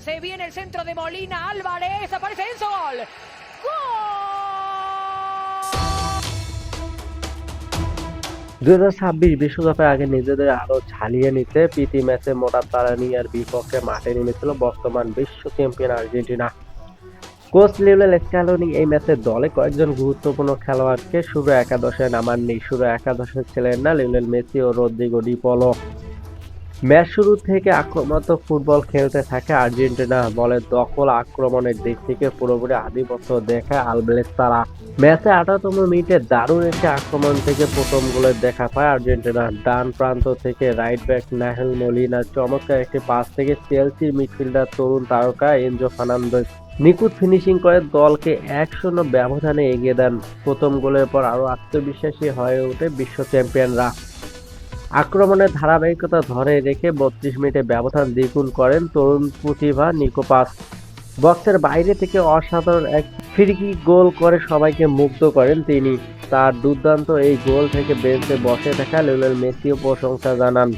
Se viene el centro de Molina Álvarez, aparece Enzo, gol. ¡Gol! 2026 বিশ্বকাপের আগে নিজেদের আরো ঝালিয়ে নিতে প্রীতি ম্যাচে মোরাতানিয়ার বিপক্ষে মাঠে নেমেছিল বর্তমান বিশ্ব champion Argentina. Coach Lionel Scaloni এই ম্যাচে দলে কয়েকজন গুরুত্বপূর্ণ খেলোয়াড়কে শুরু একাদশে নামাননি। শুরু একাদশে ছিলেন না লিওনেল মেসি ও রদ্রিগো ডি পলো। ম্যাচ শুরু থেকে আক্রমণাত্মক ফুটবল খেলতে থাকে আর্জেন্টিনা। বলের দখল, আক্রমণের দিক থেকে পুরোপুরি আধিপত্য দেখায় আলবিলেস তারা। ম্যাচে 18তম মিনিটে দারুণ একটি আক্রমণ থেকে প্রথম গোলের দেখা পায় আর্জেন্টিনা। ডান প্রান্ত থেকে রাইট ব্যাক নাহেল মলিনার চমৎকার একটি পাস থেকে চেলসির মিডফিল্ডার তরুণ তারকা এনজো ফার্নান্দেজ নিখুঁত ফিনিশিং করে দলকে 1-0 ব্যবধানে এগিয়ে দেন। প্রথম গোলের পর আরও আত্মবিশ্বাসী হয়ে ওঠে বিশ্ব চ্যাম্পিয়নরা। আক্রমণের ধারাবাহিকতা ধরে রেখে 32 মিনিটে ব্যবধান দ্বিগুণ করেন তরুণ প্রতিভা নিকো পাস। বক্সের বাইরে থেকে অসাধারণ এক ফ্রি-কিক গোল করে সবাইকে মুগ্ধ করেন তিনি। তার দুর্দান্ত এই গোল থেকে বেঞ্চে বসে থাকা লিওনেল মেসিও প্রশংসা জানান।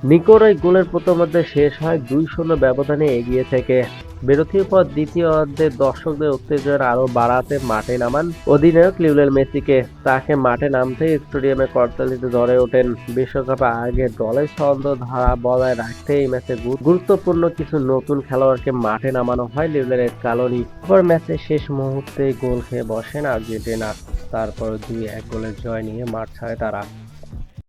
নিকোর এই গোলের প্রথমার্ধে শেষ হয় 2-0 ব্যবধানে এগিয়ে থেকে। বিরতির পর দ্বিতীয় অর্ধে দর্শকদের উত্তেজনা আরও বাড়াতে মাঠে নামান অধিনায়ক লিওনেল মেসিকে। তাকে মাঠে নামতেই স্টেডিয়ামে করতালিতে ধরে ওঠেন। বিশ্বকাপের আগে দলের ছন্দ ধারা বজায় রাখতে এই ম্যাচে গুরুত্বপূর্ণ কিছু নতুন খেলোয়াড়কে মাঠে নামানো হয় লিওনেল স্ক্যালোনি। পর ম্যাচের শেষ মুহূর্তে গোল খেয়ে বসেন আর্জেন্টিনা। তারপর 2-1 গোলের জয় নিয়ে মাঠ ছাড়ে তারা।